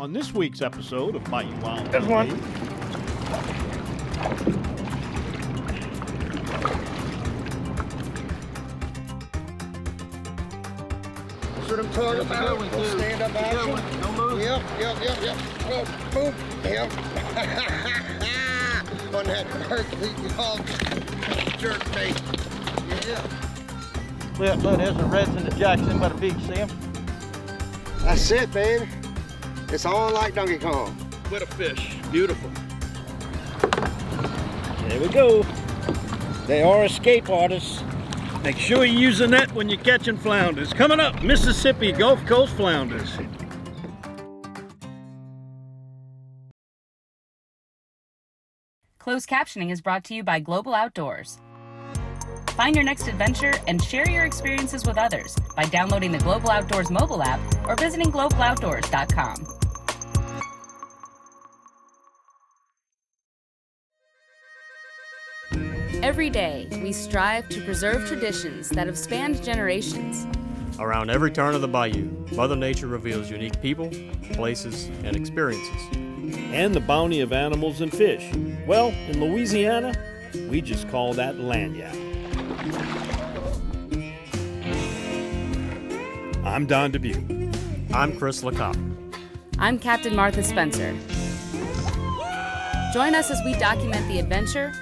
On this week's episode of Bayou Wild There's one. That's what I'm talking about. We'll stand up action. Don't move. Yep. Oh, boom. Yep. On that Berkeley dog jerk bait. Yeah. Look, there's the Reds and the Jacks in by the beach, see them? That's it, man. It's on like Donkey Kong. What a fish. Beautiful. There we go. They are escape artists. Make sure you use a net when you're catching flounders. Coming up, Mississippi Gulf Coast flounders. Closed captioning is brought to you by Global Outdoors. Find your next adventure and share your experiences with others by downloading the Global Outdoors mobile app or visiting globaloutdoors.com. Every day, we strive to preserve traditions that have spanned generations. Around every turn of the bayou, Mother Nature reveals unique people, places, and experiences. And the bounty of animals and fish. Well, in Louisiana, we just call that lagniappe. I'm Don Dubuque. I'm Chris LeCoq. I'm Captain Martha Spencer. Join us as we document the adventure,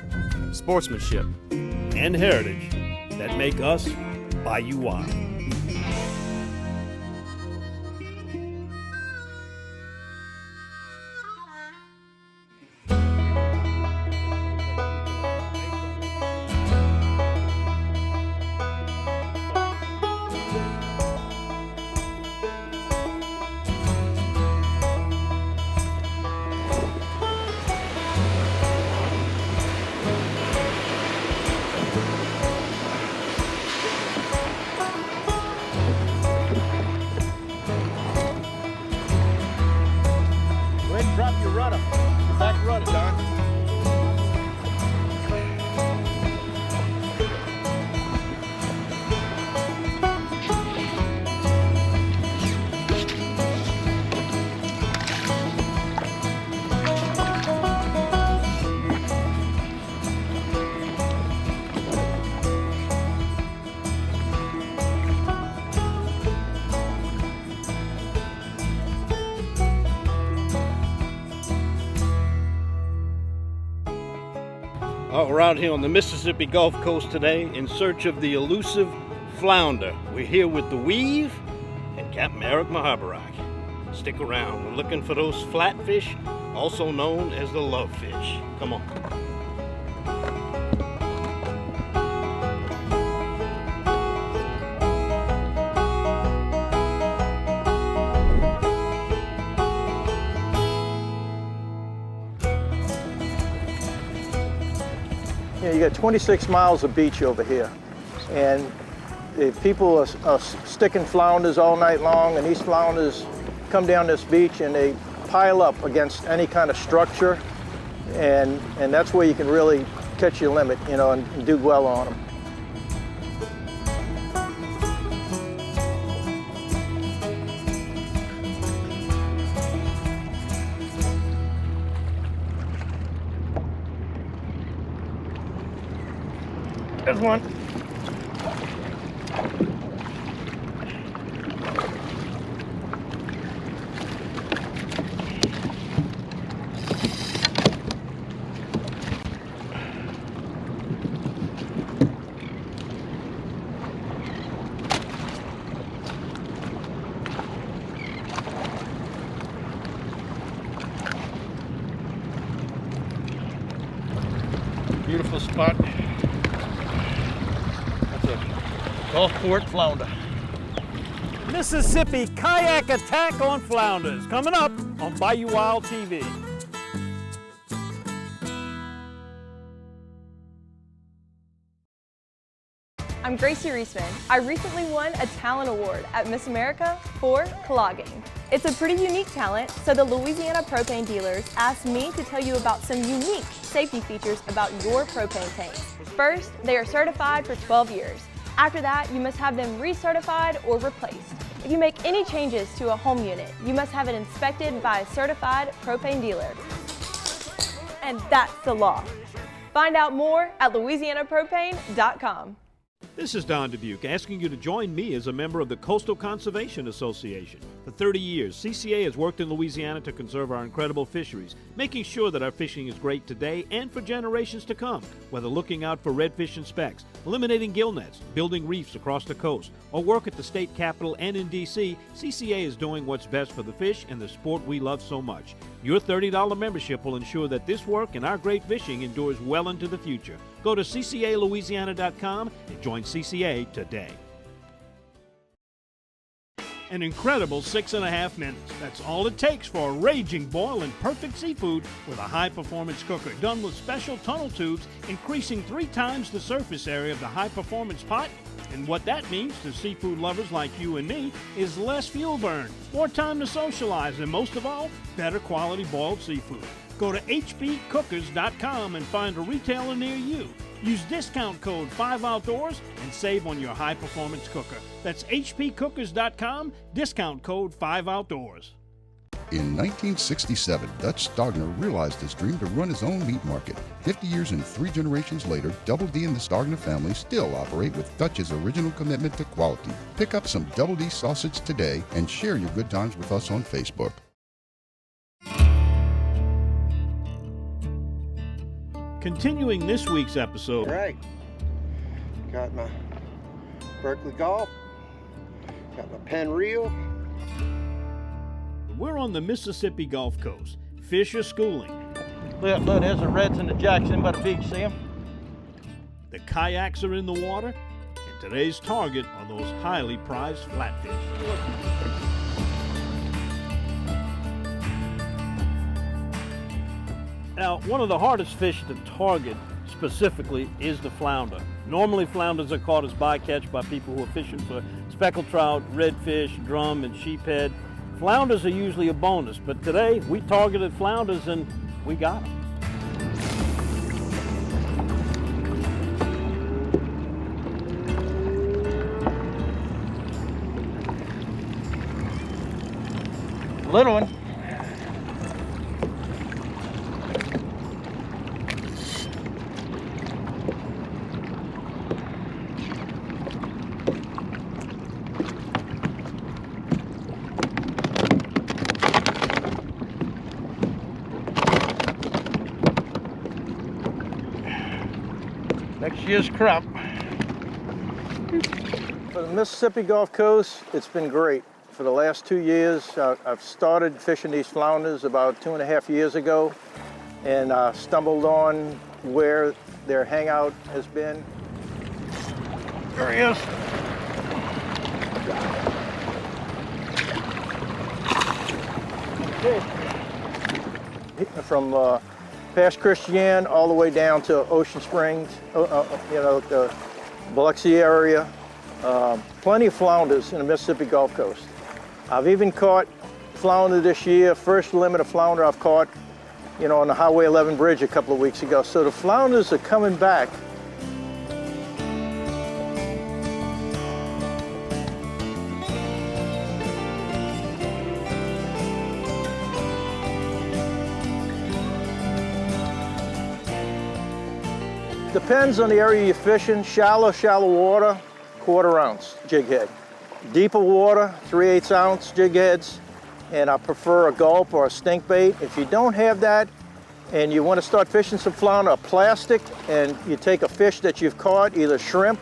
Sportsmanship, And heritage that make us Bayou Wild. Drop your rudder. Your back rudder, Don. We're out here on the Mississippi Gulf Coast today in search of the elusive flounder. We're here with the Weave and Captain Eric Mahabarak. Stick around. We're looking for those flatfish, also known as the lovefish. Come on. You got 26 miles of beach over here, and the people are sticking flounders all night long, and these flounders come down this beach and they pile up against any kind of structure, and that's where you can really catch your limit, you know, and do well on them. There's one. Beautiful spot. Gulfport flounder. Mississippi kayak attack on flounders coming up on Bayou Wild TV. I'm Gracie Reisman. I recently won a talent award at Miss America for clogging. It's a pretty unique talent, so the Louisiana propane dealers asked me to tell you about some unique safety features about your propane tanks. First, they are certified for 12 years. After that, you must have them recertified or replaced. If you make any changes to a home unit, you must have it inspected by a certified propane dealer. And that's the law. Find out more at louisianapropane.com. This is Don Dubuque asking you to join me as a member of the Coastal Conservation Association. For 30 years, CCA has worked in Louisiana to conserve our incredible fisheries, making sure that our fishing is great today and for generations to come. Whether looking out for redfish and specks, eliminating gill nets, building reefs across the coast, or work at the state capitol and in D.C., CCA is doing what's best for the fish and the sport we love so much. Your $30 membership will ensure that this work and our great fishing endures well into the future. Go to ccalouisiana.com and join CCA today. An incredible 6.5 minutes. That's all it takes for a raging boil and perfect seafood with a high-performance cooker done with special tunnel tubes, increasing 3 times the surface area of the high-performance pot. And what that means to seafood lovers like you and me is less fuel burn, more time to socialize, and most of all, better quality boiled seafood. Go to hbcookers.com and find a retailer near you. Use discount code 5Outdoors and save on your high-performance cooker. That's hbcookers.com, discount code 5Outdoors. In 1967, Dutch Stogner realized his dream to run his own meat market. 50 years and 3 generations later, Double D and the Stogner family still operate with Dutch's original commitment to quality. Pick up some Double D sausage today and share your good times with us on Facebook. Continuing this week's episode. Right. Got my Berkeley Gulp. Got my Penn Reel. We're on the Mississippi Gulf Coast. Fish are schooling. Look, there's the reds and the jacks in by the beach, see them? The kayaks are in the water, and today's target are those highly prized flatfish. Now, one of the hardest fish to target specifically is the flounder. Normally, flounders are caught as bycatch by people who are fishing for speckled trout, redfish, drum, and sheephead. Flounders are usually a bonus, but today we targeted flounders and we got them. Little one. Next year's crop. For the Mississippi Gulf Coast, it's been great. For the last 2 years, I've started fishing these flounders about 2.5 years ago, and stumbled on where their hangout has been. There he is. From past Christian all the way down to Ocean Springs, the Biloxi area. Plenty of flounders in the Mississippi Gulf Coast. I've even caught flounder this year, first limit of flounder I've caught, on the Highway 11 bridge a couple of weeks ago. So the flounders are coming back. Depends on the area you're fishing. Shallow water, 1/4 ounce jig head. Deeper water, 3/8 ounce jig heads, and I prefer a gulp or a stink bait. If you don't have that and you want to start fishing some flounder, a plastic, and you take a fish that you've caught, either shrimp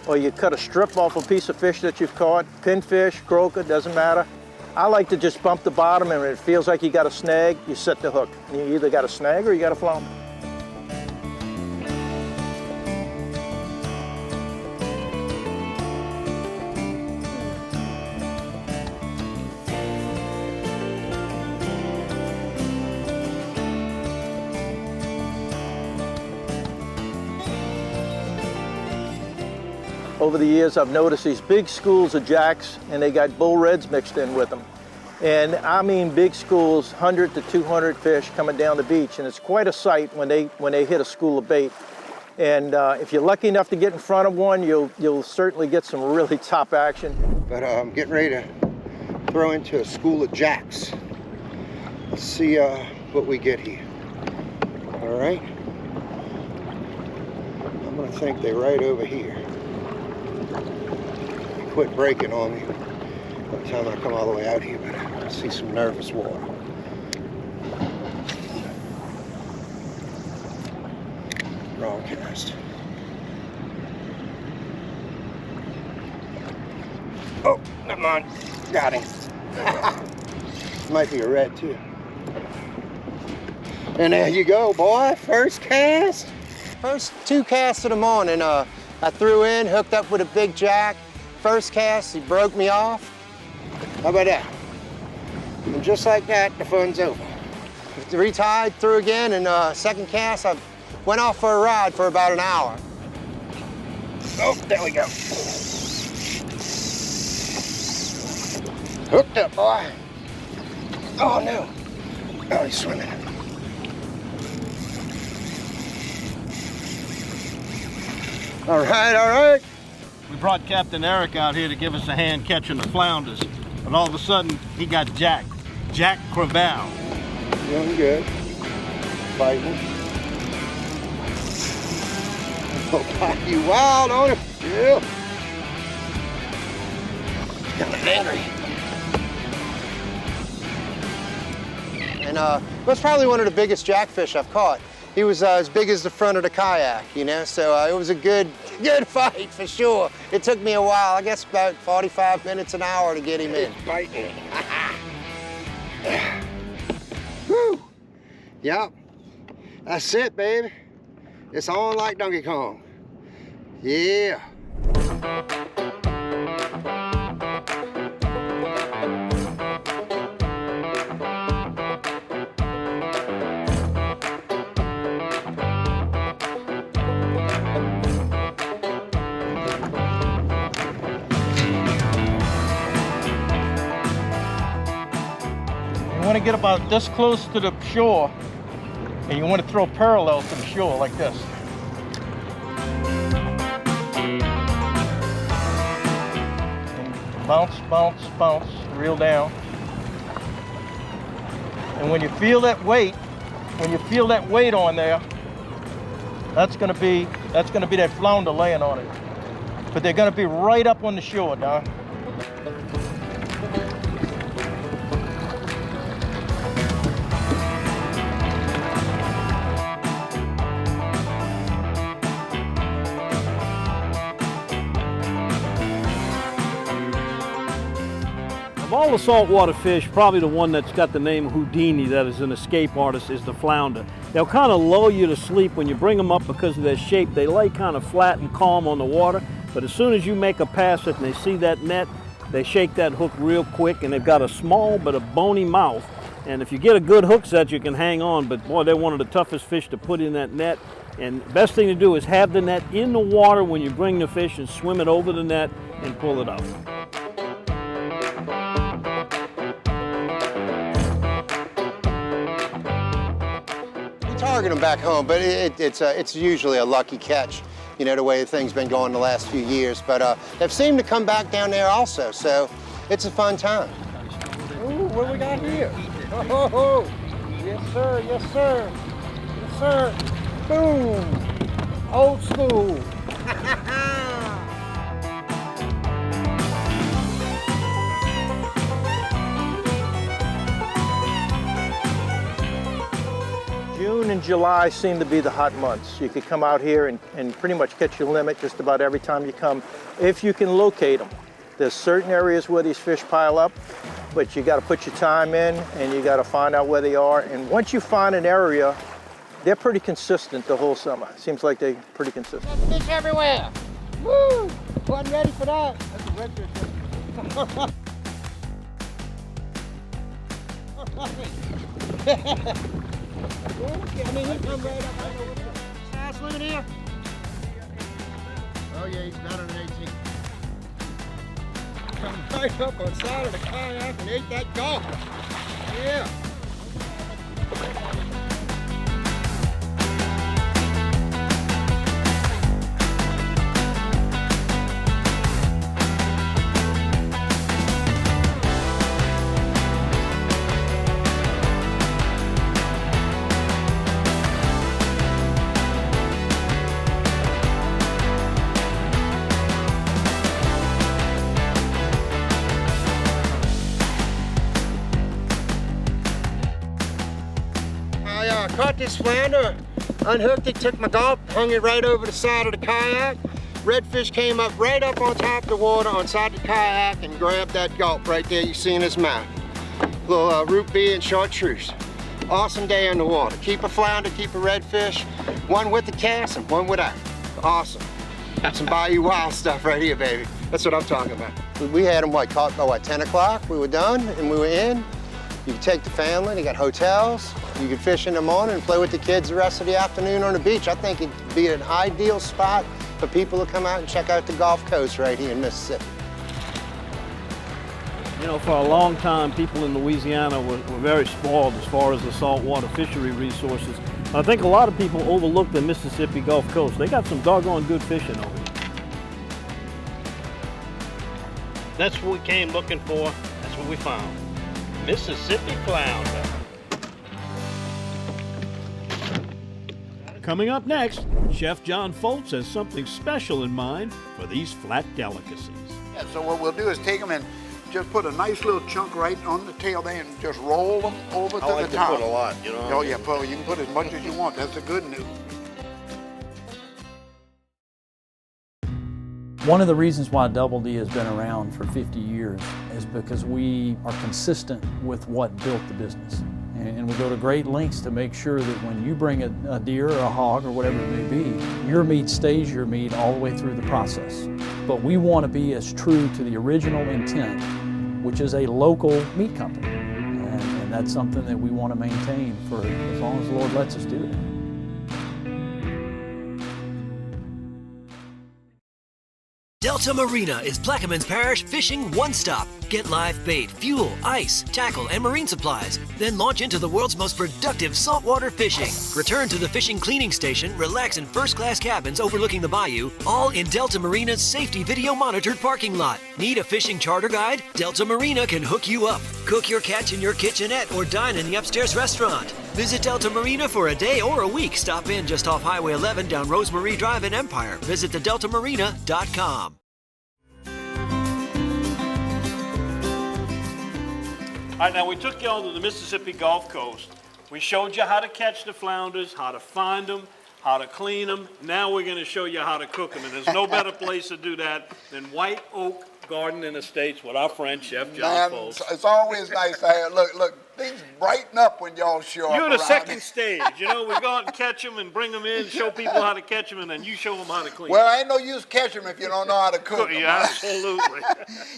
or you cut a strip off a piece of fish that you've caught, pinfish, croaker, doesn't matter. I like to just bump the bottom, and when it feels like you got a snag, you set the hook. And you either got a snag or you got a flounder. Over the years, I've noticed these big schools of jacks, and they got bull reds mixed in with them. And I mean big schools, 100 to 200 fish coming down the beach, and it's quite a sight when they hit a school of bait. And if you're lucky enough to get in front of one, you'll certainly get some really top action. But I'm getting ready to throw into a school of jacks. Let's see what we get here. All right. I'm gonna think they're right over here. They quit breaking on me by the time I come all the way out here, but I see some nervous water. Wrong cast. Oh, come on. Got him. Might be a red too. And there you go, boy. First cast. First 2 casts of the morning. I threw in, hooked up with a big jack. First cast, he broke me off. How about that? And just like that, the fun's over. Retied, threw again, and second cast, I went off for a ride for about an hour. Oh, there we go. Hooked up, boy. Oh, no. Oh, he's swimming. All right, all right. We brought Captain Eric out here to give us a hand catching the flounders, but all of a sudden he got jacked. Jack Creval. Doing good. Fighting. Oh, Bayou wild on him. Yeah. Kind of angry. And that's probably one of the biggest jackfish I've caught. He was as big as the front of the kayak, you know, so it was a good fight for sure. It took me a while, I guess about 45 minutes, an hour to get him in. Fighting. Woo! Yep. That's it, baby. It's on like Donkey Kong. Yeah. You want to get about this close to the shore, and you want to throw parallel to the shore like this. And bounce, bounce, bounce, reel down. And when you feel that weight, on there, that's gonna be that flounder laying on it. But they're gonna be right up on the shore, Don. Of all the saltwater fish, probably the one that's got the name Houdini, that is an escape artist, is the flounder. They'll kind of lull you to sleep when you bring them up because of their shape. They lay kind of flat and calm on the water, but as soon as you make a pass it and they see that net, they shake that hook real quick, and they've got a small but a bony mouth. And if you get a good hook set, you can hang on, but boy, they're one of the toughest fish to put in that net. And the best thing to do is have the net in the water when you bring the fish and swim it over the net and pull it up. Target them back home, but it's usually a lucky catch, you know, the way things been going the last few years. But they've seemed to come back down there also, so it's a fun time. Ooh, what we got here? Oh, yes sir, yes sir, yes sir. Boom, old school. June and July seem to be the hot months. You could come out here and pretty much catch your limit just about every time you come, if you can locate them. There's certain areas where these fish pile up, but you got to put your time in and you got to find out where they are. And once you find an area, they're pretty consistent the whole summer. Seems like they're pretty consistent. Fish everywhere. Woo! Wasn't ready for that. That's a red fish. I mean, he come right up. I don't know what's up. Size limit here? Oh yeah, he's better than 18. Come right up on the side of the kayak and ate that golfer. Yeah. I caught this flounder, unhooked it, took my gulp, hung it right over the side of the kayak. Redfish came up right up on top of the water on side of the kayak and grabbed that gulp right there you see in his mouth. Little root beer and chartreuse. Awesome day in the water. Keep a flounder, keep a redfish. One with the cast and one without. Awesome. Got some Bayou wild stuff right here, baby. That's what I'm talking about. We had them caught by 10 o'clock. We were done and we were in. You could take the family, they got hotels. You could fish in the morning and play with the kids the rest of the afternoon on the beach. I think it'd be an ideal spot for people to come out and check out the Gulf Coast right here in Mississippi. You know, for a long time, people in Louisiana were very spoiled as far as the saltwater fishery resources. I think a lot of people overlook the Mississippi Gulf Coast. They got some doggone good fishing over here. That's what we came looking for. That's what we found. Mississippi flounder. Coming up next, Chef John Folse has something special in mind for these flat delicacies. Yeah, so what we'll do is take them and just put a nice little chunk right on the tail there and just roll them over to the top. Put a lot, you know. Oh yeah, you can put as much as you want. That's the good news. One of the reasons why Double D has been around for 50 years is because we are consistent with what built the business. And we go to great lengths to make sure that when you bring a deer or a hog or whatever it may be, your meat stays your meat all the way through the process. But we want to be as true to the original intent, which is a local meat company. And that's something that we want to maintain for as long as the Lord lets us do it. Delta Marina is Plaquemines Parish fishing one-stop. Get live bait, fuel, ice, tackle, and marine supplies. Then launch into the world's most productive saltwater fishing. Return to the fishing cleaning station, relax in first-class cabins overlooking the bayou, all in Delta Marina's safety video-monitored parking lot. Need a fishing charter guide? Delta Marina can hook you up. Cook your catch in your kitchenette or dine in the upstairs restaurant. Visit Delta Marina for a day or a week. Stop in just off Highway 11 down Rosemary Drive in Empire. Visit thedeltamarina.com. All right, now we took y'all to the Mississippi Gulf Coast. We showed you how to catch the flounders, how to find them, how to clean them. Now we're going to show you how to cook them, and there's no better place to do that than White Oak Garden and Estates with our friend Chef John Folse. It's always nice to have, look, things brighten up when y'all show up. You're the around second here. stage. You know, we go out and catch them and bring them in, show people how to catch them, and then you show them how to clean Well, them. ain't no use catching them if you don't know how to cook them. Yeah, absolutely.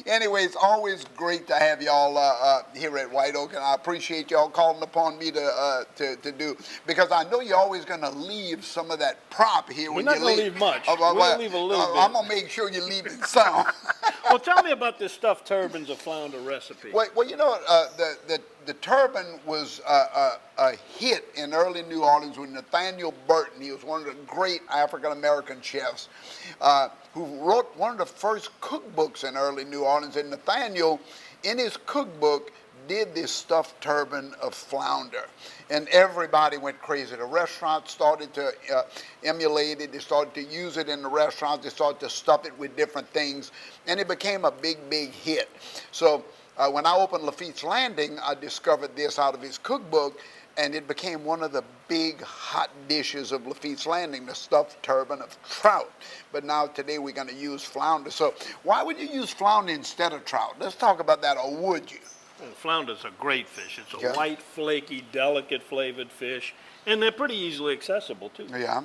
Anyway, it's always great to have y'all here at White Oak, and I appreciate y'all calling upon me to do, because I know you're always going to leave some of that prop here when you leave. We're not going to leave much. We're going to leave a little bit. I'm going to make sure you leave it some. Well, tell me about this stuffed turbans of flounder recipe. Well, you know, the turban was a hit in early New Orleans with Nathaniel Burton. He was one of the great African-American chefs who wrote one of the first cookbooks in early New Orleans. And Nathaniel, in his cookbook, did this stuffed turban of flounder. And everybody went crazy. The restaurants started to emulate it. They started to use it in the restaurants. They started to stuff it with different things. And it became a big, big hit. So when I opened Lafitte's Landing, I discovered this out of his cookbook, and it became one of the big hot dishes of Lafitte's Landing, the stuffed turban of trout. But now today we're going to use flounder. So why would you use flounder instead of trout? Let's talk about that, or would you? Well, flounder's a great fish. It's a white, flaky, delicate flavored fish, and they're pretty easily accessible too. Yeah.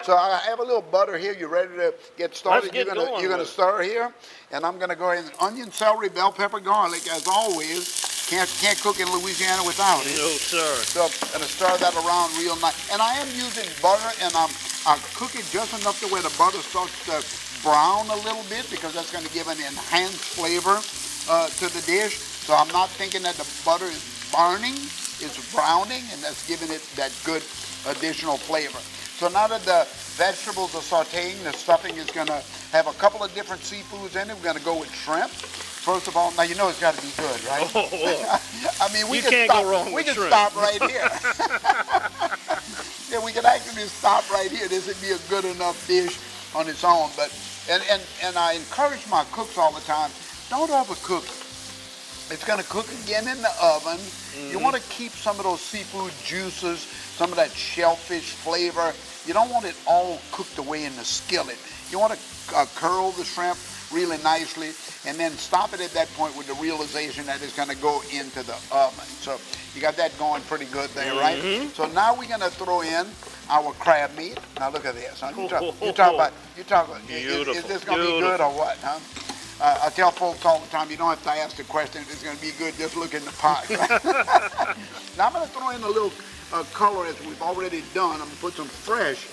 So I have a little butter here. You ready to get started? Let's get going. You're gonna stir here, and I'm gonna go ahead and onion, celery, bell pepper, garlic, as always. Can't cook in Louisiana without it. No, sir. So I'm gonna stir that around real nice. And I am using butter, and I cook it just enough to where the butter starts to brown a little bit, because that's gonna give an enhanced flavor to the dish. So I'm not thinking that the butter is burning, it's browning, and that's giving it that good additional flavor. So now that the vegetables are sauteing, the stuffing is gonna have a couple of different seafoods in it. We're gonna go with shrimp. First of all, now you know it's gotta be good, right? Oh. I mean, we you can can't stop, go wrong we with can shrimp. stop right here. Yeah, we can actually stop right here. This would be a good enough dish on its own. But and I encourage my cooks all the time, don't overcook it. It's going to cook again in the oven. You want to keep some of those seafood juices, some of that shellfish flavor. You don't want it all cooked away in the skillet. You want to curl the shrimp really nicely and then stop it at that point with the realization that it's going to go into the oven. So you got that going pretty good there, right? So now we're going to throw in our crab meat. Now look at this. Huh? You talk about, is this going to be good or what? Huh? I tell folks all the time, you don't have to ask the question if it's going to be good, just look in the pot. Right? Now I'm going to throw in a little color as we've already done. I'm going to put some fresh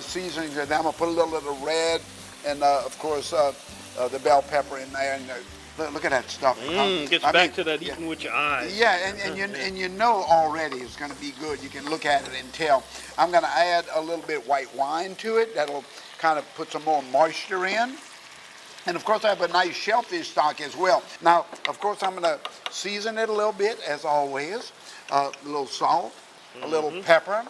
seasonings in there. I'm going to put a little of the red and, of course, the bell pepper in there. And look at that stuff. Gets back to that eating with your eyes. Yeah, and you know already it's going to be good. You can look at it and tell. I'm going to add a little bit white wine to it. That'll kind of put some more moisture in. And of course I have a nice shellfish stock as well. Now, of course I'm gonna season it a little bit, as always. A little salt, a little pepper,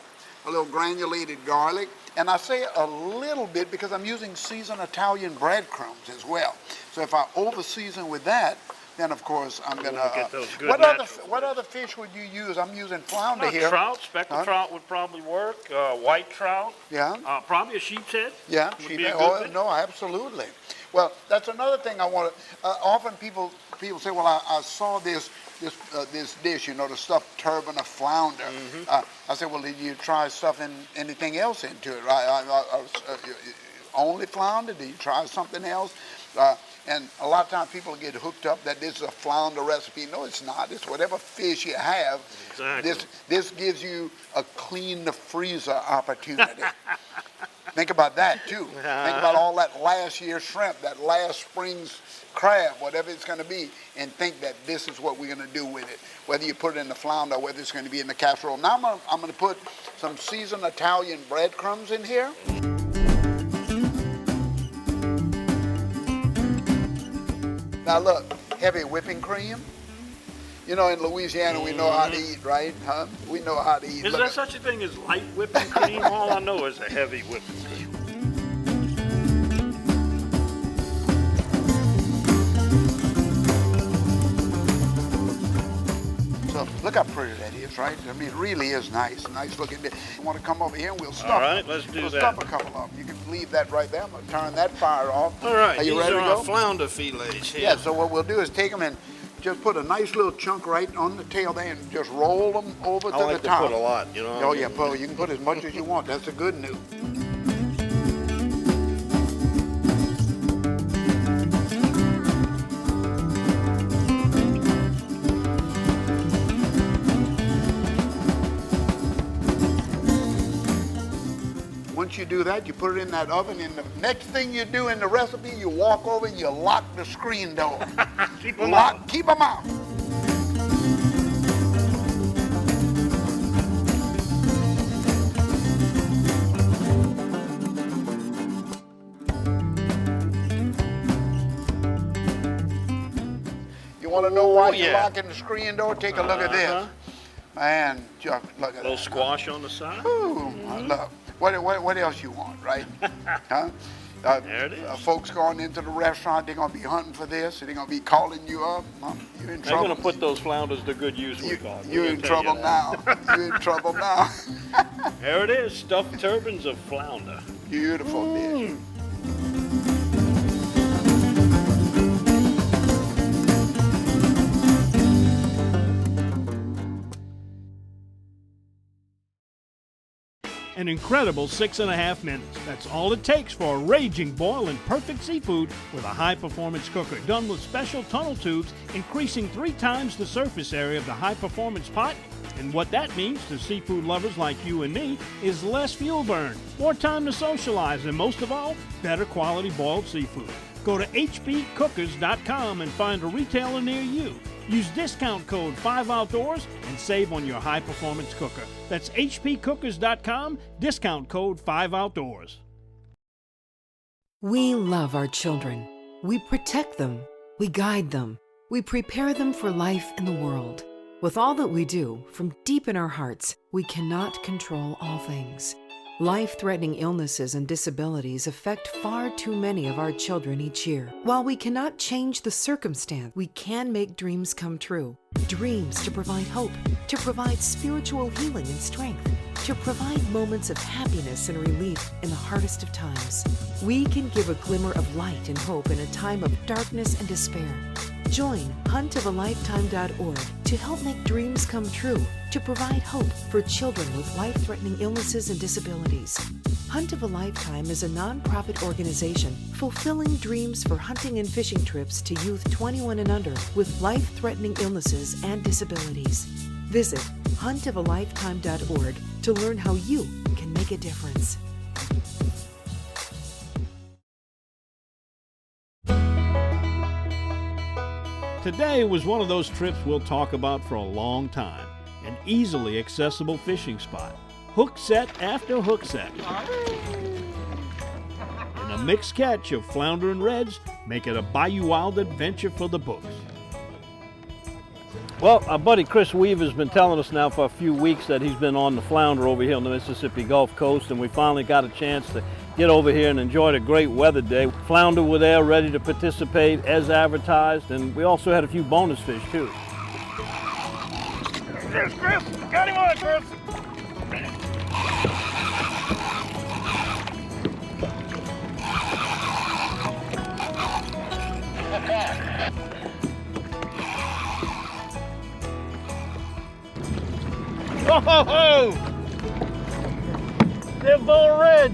a little granulated garlic. And I say a little bit because I'm using seasoned Italian breadcrumbs as well. So if I over season with that, then of course I'm gonna, get those good what other fish would you use? I'm using flounder here. Trout, speckled trout would probably work. White trout. Yeah. Probably a sheep's head. Yeah, sheep's head. No, absolutely. Well, that's another thing I want to. Often people say, "Well, I saw this dish, you know, the stuffed turban of flounder." I said, "Well, did you try stuffing anything else into it? Only flounder? Did you try something else?" And a lot of times people get hooked up that this is a flounder recipe. No, it's not. It's whatever fish you have. Exactly. This gives you a clean the freezer opportunity. Think about that too. Think about all that last year's shrimp, that last spring's crab, whatever it's going to be, and think that this is what we're going to do with it. Whether you put it in the flounder, whether it's going to be in the casserole. Now I'm going to put some seasoned Italian breadcrumbs in here. Now look, heavy whipping cream. You know, in Louisiana, we know how to eat, right? Huh? We know how to eat. Is there such a thing as light whipping cream? All I know is a heavy whipping cream. So look how pretty that is, right? I mean, it really is nice. Nice looking. You want to come over here and we'll stuff All right, let's do we'll that. Stuff a couple of them. You can leave that right there. I'm going to turn that fire off. All right, are you these ready are to go? our flounder fillets here. Yeah, so what we'll do is take them and just put a nice little chunk right on the tail there and just roll them over to the top. I put a lot, you know. Oh yeah, well, you can put as much as you want. That's the good news. Once you do that, you put it in that oven, and the next thing you do in the recipe, you walk over and you lock the screen door. Keep them out. Keep them out. You want to know why you're locking the screen door? Take a look at this. Man, just look at that. A little squash on the side. Ooh, look. What else you want, right? Huh? There it is. Folks going into the restaurant, they're going to be hunting for this, and they're going to be calling you up. You're in trouble. They're going to put those flounders to good use, we call it. You're in trouble now. You're in trouble now. There it is, stuffed turbans of flounder. Beautiful dish. An incredible 6.5 minutes. That's all it takes for a raging boil and perfect seafood with a high-performance cooker done with special tunnel tubes, increasing 3 times the surface area of the high-performance pot. And what that means to seafood lovers like you and me is less fuel burn, more time to socialize, and most of all, better quality boiled seafood. Go to hpcookers.com and find a retailer near you. Use discount code 5Outdoors and save on your high-performance cooker. That's hpcookers.com, discount code 5Outdoors. We love our children. We protect them. We guide them. We prepare them for life in the world. With all that we do, from deep in our hearts, we cannot control all things. Life-threatening illnesses and disabilities affect far too many of our children each year. While we cannot change the circumstance, we can make dreams come true. Dreams to provide hope, to provide spiritual healing and strength, to provide moments of happiness and relief in the hardest of times. We can give a glimmer of light and hope in a time of darkness and despair. Join huntofalifetime.org to help make dreams come true, to provide hope for children with life-threatening illnesses and disabilities. Hunt of a Lifetime is a nonprofit organization fulfilling dreams for hunting and fishing trips to youth 21 and under with life-threatening illnesses and disabilities. Visit huntofalifetime.org to learn how you can make a difference. Today was one of those trips we'll talk about for a long time. An easily accessible fishing spot. Hook set after hook set. And a mixed catch of flounder and reds make it a Bayou Wild adventure for the books. Well, our buddy Chris Weaver's been telling us now for a few weeks that he's been on the flounder over here on the Mississippi Gulf Coast, and we finally got a chance to get over here and enjoy the great weather day. Flounder were there ready to participate as advertised, and we also had a few bonus fish too. There's Chris! Got him on, Chris! Oh ho ho! They're bull reds!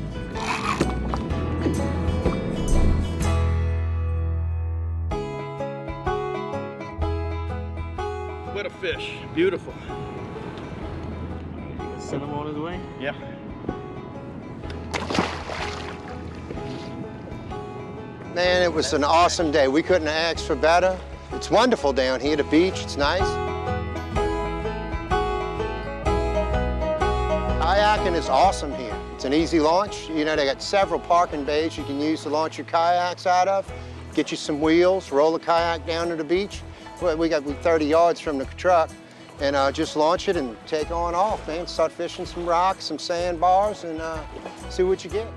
What a fish. Beautiful. Send them on his way? Yeah. Man, it was an awesome day. We couldn't have asked for better. It's wonderful down here, the beach, it's nice. Kayaking is awesome here. It's an easy launch. You know, they got several parking bays you can use to launch your kayaks out of. Get you some wheels, roll the kayak down to the beach. We got 30 yards from the truck, and just launch it and take on off, man. Start fishing some rocks, some sandbars, and see what you get.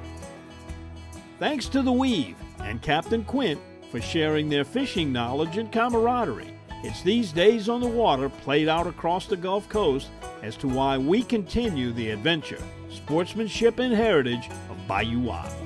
Thanks to the Weave and Captain Quint for sharing their fishing knowledge and camaraderie. It's these days on the water played out across the Gulf Coast as to why we continue the adventure, sportsmanship, and heritage of Bayou Wild.